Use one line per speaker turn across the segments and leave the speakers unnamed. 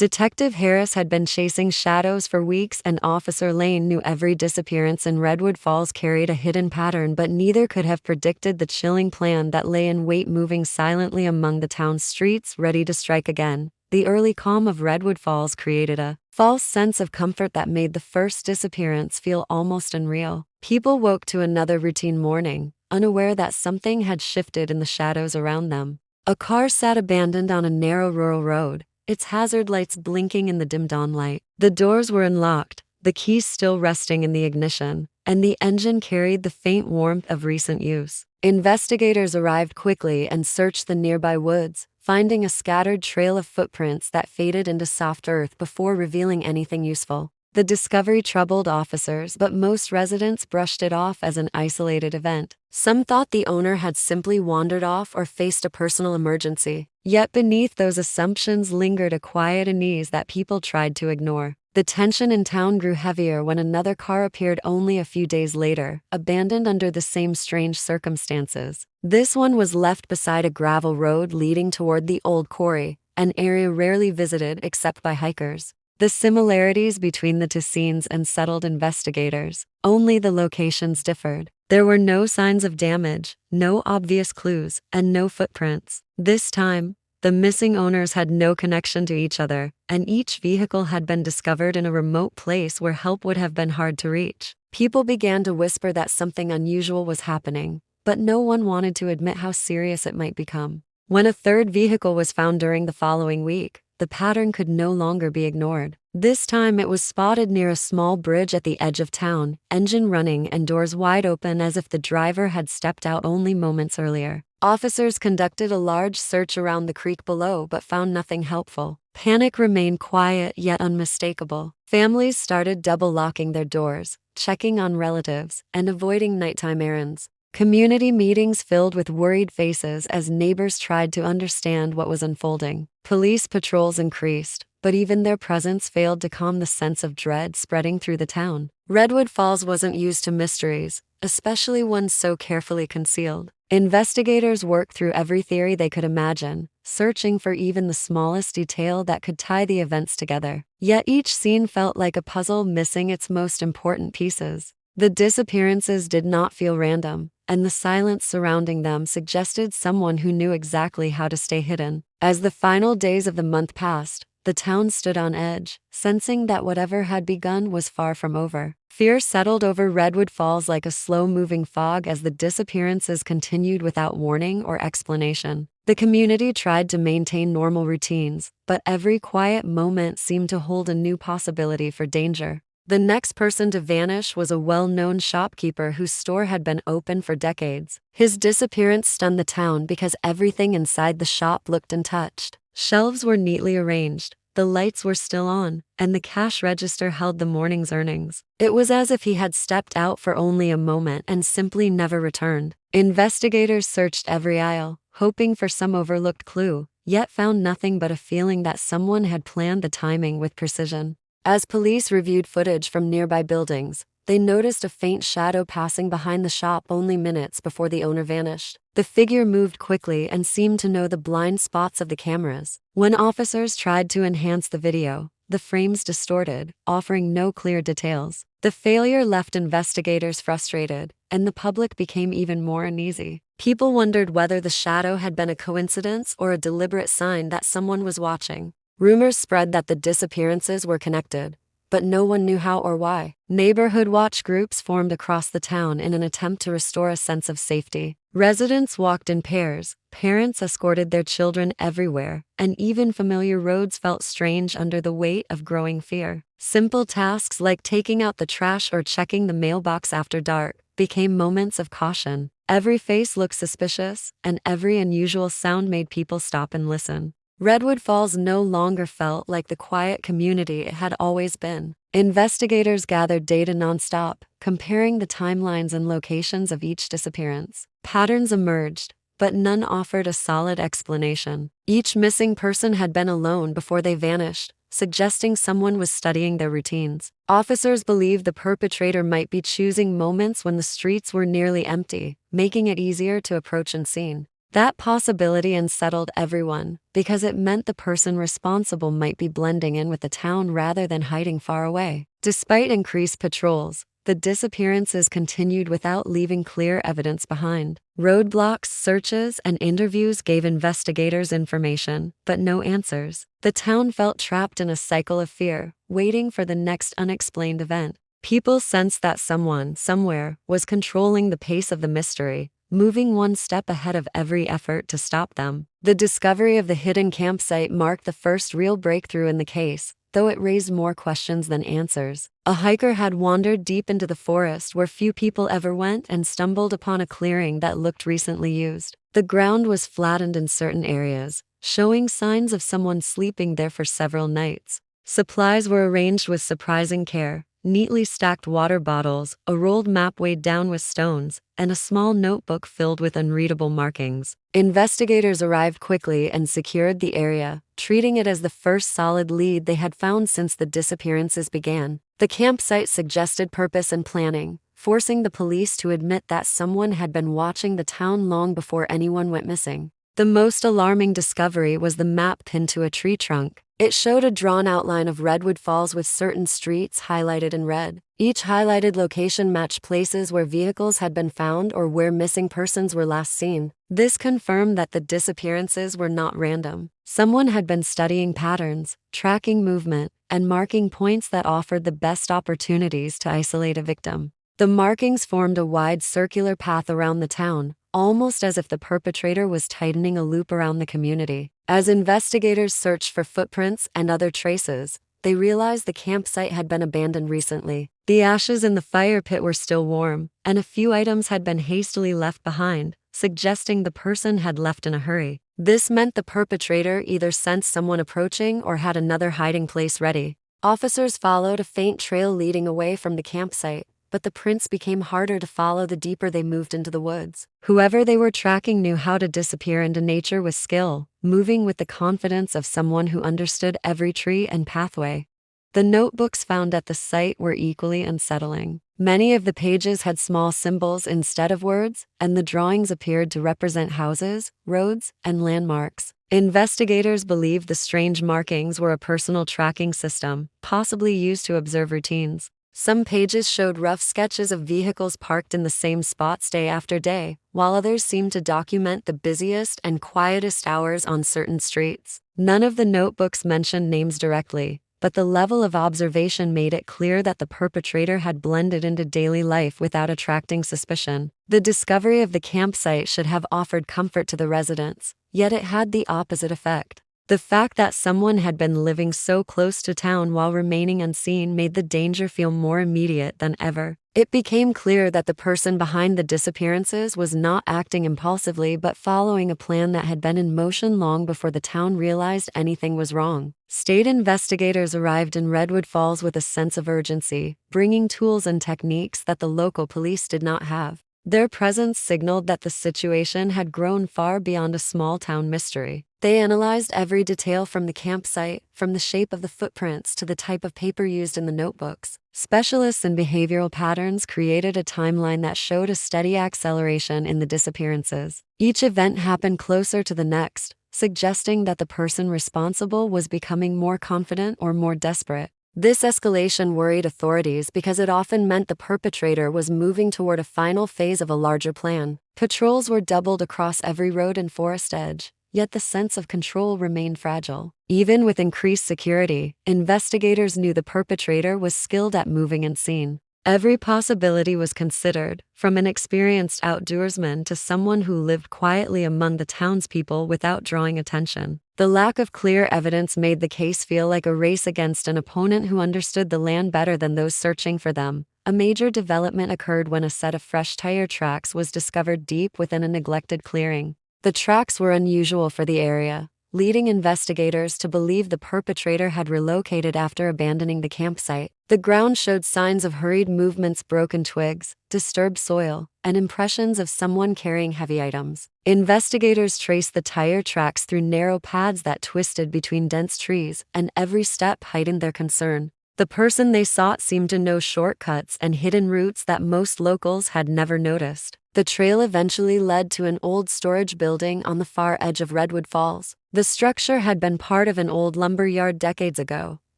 Detective Harris had been chasing shadows for weeks, and Officer Lane knew every disappearance in Redwood Falls carried a hidden pattern, but neither could have predicted the chilling plan that lay in wait, moving silently among the town's streets, ready to strike again. The early calm of Redwood Falls created a false sense of comfort that made the first disappearance feel almost unreal. People woke to another routine morning, unaware that something had shifted in the shadows around them. A car sat abandoned on a narrow rural road, its hazard lights blinking in the dim dawnlight. The doors were unlocked, the keys still resting in the ignition, and the engine carried the faint warmth of recent use. Investigators arrived quickly and searched the nearby woods, finding a scattered trail of footprints that faded into soft earth before revealing anything useful. The discovery troubled officers, but most residents brushed it off as an isolated event. Some thought the owner had simply wandered off or faced a personal emergency. Yet beneath those assumptions lingered a quiet unease that people tried to ignore. The tension in town grew heavier when another car appeared only a few days later, abandoned under the same strange circumstances. This one was left beside a gravel road leading toward the old quarry, an area rarely visited except by hikers. The similarities between the two scenes unsettled investigators. Only the locations differed. There were no signs of damage, no obvious clues, and no footprints. This time, the missing owners had no connection to each other, and each vehicle had been discovered in a remote place where help would have been hard to reach. People began to whisper that something unusual was happening, but no one wanted to admit how serious it might become. When a third vehicle was found during the following week, the pattern could no longer be ignored. This time it was spotted near a small bridge at the edge of town, engine running and doors wide open as if the driver had stepped out only moments earlier. Officers conducted a large search around the creek below but found nothing helpful. Panic remained quiet yet unmistakable. Families started double-locking their doors, checking on relatives, and avoiding nighttime errands. Community meetings filled with worried faces as neighbors tried to understand what was unfolding. Police patrols increased, but even their presence failed to calm the sense of dread spreading through the town. Redwood Falls wasn't used to mysteries, especially ones so carefully concealed. Investigators worked through every theory they could imagine, searching for even the smallest detail that could tie the events together. Yet each scene felt like a puzzle missing its most important pieces. The disappearances did not feel random, and the silence surrounding them suggested someone who knew exactly how to stay hidden. As the final days of the month passed, the town stood on edge, sensing that whatever had begun was far from over. Fear settled over Redwood Falls like a slow-moving fog as the disappearances continued without warning or explanation. The community tried to maintain normal routines, but every quiet moment seemed to hold a new possibility for danger. The next person to vanish was a well-known shopkeeper whose store had been open for decades. His disappearance stunned the town because everything inside the shop looked untouched. Shelves were neatly arranged, the lights were still on, and the cash register held the morning's earnings. It was as if he had stepped out for only a moment and simply never returned. Investigators searched every aisle, hoping for some overlooked clue, yet found nothing but a feeling that someone had planned the timing with precision. As police reviewed footage from nearby buildings, they noticed a faint shadow passing behind the shop only minutes before the owner vanished. The figure moved quickly and seemed to know the blind spots of the cameras. When officers tried to enhance the video, the frames distorted, offering no clear details. The failure left investigators frustrated, and the public became even more uneasy. People wondered whether the shadow had been a coincidence or a deliberate sign that someone was watching. Rumors spread that the disappearances were connected, but no one knew how or why. Neighborhood watch groups formed across the town in an attempt to restore a sense of safety. Residents walked in pairs, parents escorted their children everywhere, and even familiar roads felt strange under the weight of growing fear. Simple tasks like taking out the trash or checking the mailbox after dark became moments of caution. Every face looked suspicious, and every unusual sound made people stop and listen. Redwood Falls no longer felt like the quiet community it had always been. Investigators gathered data nonstop, comparing the timelines and locations of each disappearance. Patterns emerged, but none offered a solid explanation. Each missing person had been alone before they vanished, suggesting someone was studying their routines. Officers believed the perpetrator might be choosing moments when the streets were nearly empty, making it easier to approach unseen. That possibility unsettled everyone, because it meant the person responsible might be blending in with the town rather than hiding far away. Despite increased patrols, the disappearances continued without leaving clear evidence behind. Roadblocks, searches, and interviews gave investigators information, but no answers. The town felt trapped in a cycle of fear, waiting for the next unexplained event. People sensed that someone, somewhere, was controlling the pace of the mystery, moving one step ahead of every effort to stop them. The discovery of the hidden campsite marked the first real breakthrough in the case, though it raised more questions than answers. A hiker had wandered deep into the forest where few people ever went and stumbled upon a clearing that looked recently used. The ground was flattened in certain areas, showing signs of someone sleeping there for several nights. Supplies were arranged with surprising care. Neatly stacked water bottles, a rolled map weighed down with stones, and a small notebook filled with unreadable markings. Investigators arrived quickly and secured the area, treating it as the first solid lead they had found since the disappearances began. The campsite suggested purpose and planning, forcing the police to admit that someone had been watching the town long before anyone went missing. The most alarming discovery was the map pinned to a tree trunk. It showed a drawn outline of Redwood Falls with certain streets highlighted in red. Each highlighted location matched places where vehicles had been found or where missing persons were last seen. This confirmed that the disappearances were not random. Someone had been studying patterns, tracking movement, and marking points that offered the best opportunities to isolate a victim. The markings formed a wide circular path around the town, almost as if the perpetrator was tightening a loop around the community. As investigators searched for footprints and other traces, they realized the campsite had been abandoned recently. The ashes in the fire pit were still warm, and a few items had been hastily left behind, suggesting the person had left in a hurry. This meant the perpetrator either sensed someone approaching or had another hiding place ready. Officers followed a faint trail leading away from the campsite, but the prints became harder to follow the deeper they moved into the woods. Whoever they were tracking knew how to disappear into nature with skill, moving with the confidence of someone who understood every tree and pathway. The notebooks found at the site were equally unsettling. Many of the pages had small symbols instead of words, and the drawings appeared to represent houses, roads, and landmarks. Investigators believed the strange markings were a personal tracking system, possibly used to observe routines. Some pages showed rough sketches of vehicles parked in the same spots day after day, while others seemed to document the busiest and quietest hours on certain streets. None of the notebooks mentioned names directly, but the level of observation made it clear that the perpetrator had blended into daily life without attracting suspicion. The discovery of the campsite should have offered comfort to the residents, yet it had the opposite effect. The fact that someone had been living so close to town while remaining unseen made the danger feel more immediate than ever. It became clear that the person behind the disappearances was not acting impulsively but following a plan that had been in motion long before the town realized anything was wrong. State investigators arrived in Redwood Falls with a sense of urgency, bringing tools and techniques that the local police did not have. Their presence signaled that the situation had grown far beyond a small-town mystery. They analyzed every detail from the campsite, from the shape of the footprints to the type of paper used in the notebooks. Specialists in behavioral patterns created a timeline that showed a steady acceleration in the disappearances. Each event happened closer to the next, suggesting that the person responsible was becoming more confident or more desperate. This escalation worried authorities because it often meant the perpetrator was moving toward a final phase of a larger plan. Patrols were doubled across every road and forest edge, yet the sense of control remained fragile. Even with increased security, investigators knew the perpetrator was skilled at moving unseen. Every possibility was considered, from an experienced outdoorsman to someone who lived quietly among the townspeople without drawing attention. The lack of clear evidence made the case feel like a race against an opponent who understood the land better than those searching for them. A major development occurred when a set of fresh tire tracks was discovered deep within a neglected clearing. The tracks were unusual for the area, leading investigators to believe the perpetrator had relocated after abandoning the campsite. The ground showed signs of hurried movements, broken twigs, disturbed soil, and impressions of someone carrying heavy items. Investigators traced the tire tracks through narrow paths that twisted between dense trees, and every step heightened their concern. The person they sought seemed to know shortcuts and hidden routes that most locals had never noticed. The trail eventually led to an old storage building on the far edge of Redwood Falls. The structure had been part of an old lumber yard decades ago,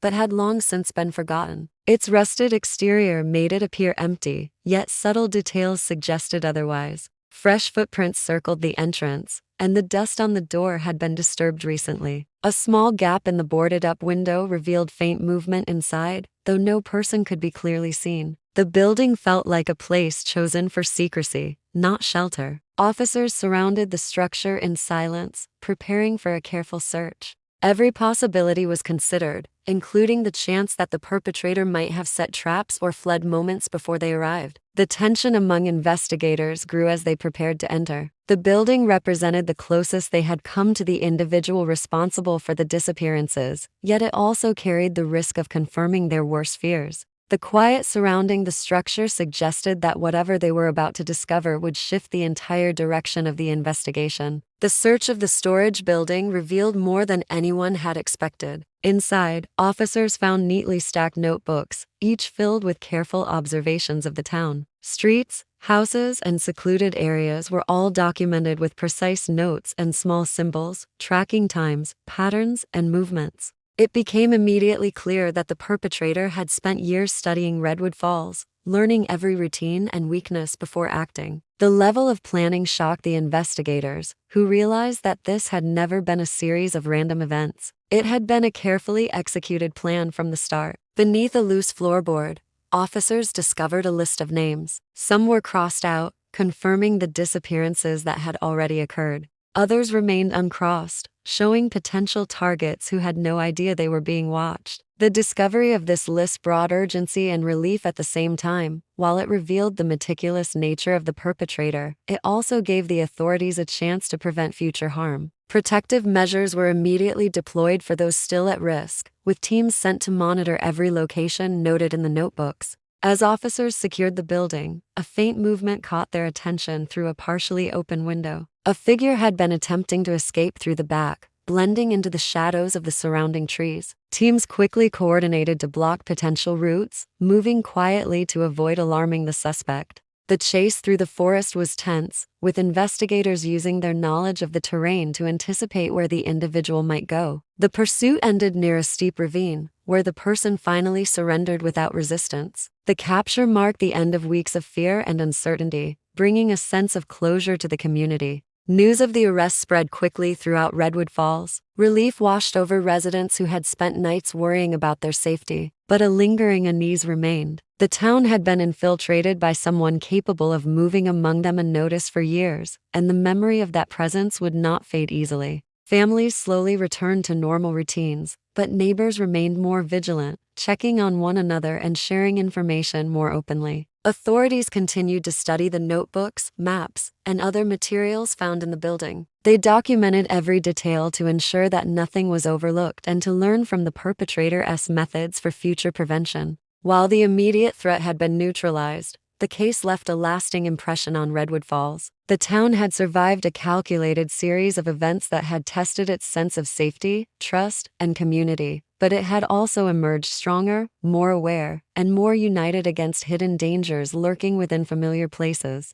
but had long since been forgotten. Its rusted exterior made it appear empty, yet subtle details suggested otherwise. Fresh footprints circled the entrance, and the dust on the door had been disturbed recently. A small gap in the boarded-up window revealed faint movement inside, though no person could be clearly seen. The building felt like a place chosen for secrecy, not shelter. Officers surrounded the structure in silence, preparing for a careful search. Every possibility was considered, including the chance that the perpetrator might have set traps or fled moments before they arrived. The tension among investigators grew as they prepared to enter. The building represented the closest they had come to the individual responsible for the disappearances, yet it also carried the risk of confirming their worst fears. The quiet surrounding the structure suggested that whatever they were about to discover would shift the entire direction of the investigation. The search of the storage building revealed more than anyone had expected. Inside, officers found neatly stacked notebooks, each filled with careful observations of the town. Streets, houses, and secluded areas were all documented with precise notes and small symbols, tracking times, patterns, and movements. It became immediately clear that the perpetrator had spent years studying Redwood Falls, learning every routine and weakness before acting. The level of planning shocked the investigators, who realized that this had never been a series of random events. It had been a carefully executed plan from the start. Beneath a loose floorboard, officers discovered a list of names. Some were crossed out, confirming the disappearances that had already occurred. Others remained uncrossed, showing potential targets who had no idea they were being watched. The discovery of this list brought urgency and relief at the same time. While it revealed the meticulous nature of the perpetrator, it also gave the authorities a chance to prevent future harm. Protective measures were immediately deployed for those still at risk, with teams sent to monitor every location noted in the notebooks. As officers secured the building, a faint movement caught their attention through a partially open window. A figure had been attempting to escape through the back, blending into the shadows of the surrounding trees. Teams quickly coordinated to block potential routes, moving quietly to avoid alarming the suspect. The chase through the forest was tense, with investigators using their knowledge of the terrain to anticipate where the individual might go. The pursuit ended near a steep ravine, where the person finally surrendered without resistance. The capture marked the end of weeks of fear and uncertainty, bringing a sense of closure to the community. News of the arrest spread quickly throughout Redwood Falls. Relief washed over residents who had spent nights worrying about their safety, but a lingering unease remained. The town had been infiltrated by someone capable of moving among them unnoticed for years, and the memory of that presence would not fade easily. Families slowly returned to normal routines, but neighbors remained more vigilant, checking on one another and sharing information more openly. Authorities continued to study the notebooks, maps, and other materials found in the building. They documented every detail to ensure that nothing was overlooked and to learn from the perpetrator's methods for future prevention. While the immediate threat had been neutralized, the case left a lasting impression on Redwood Falls. The town had survived a calculated series of events that had tested its sense of safety, trust, and community, but it had also emerged stronger, more aware, and more united against hidden dangers lurking within familiar places.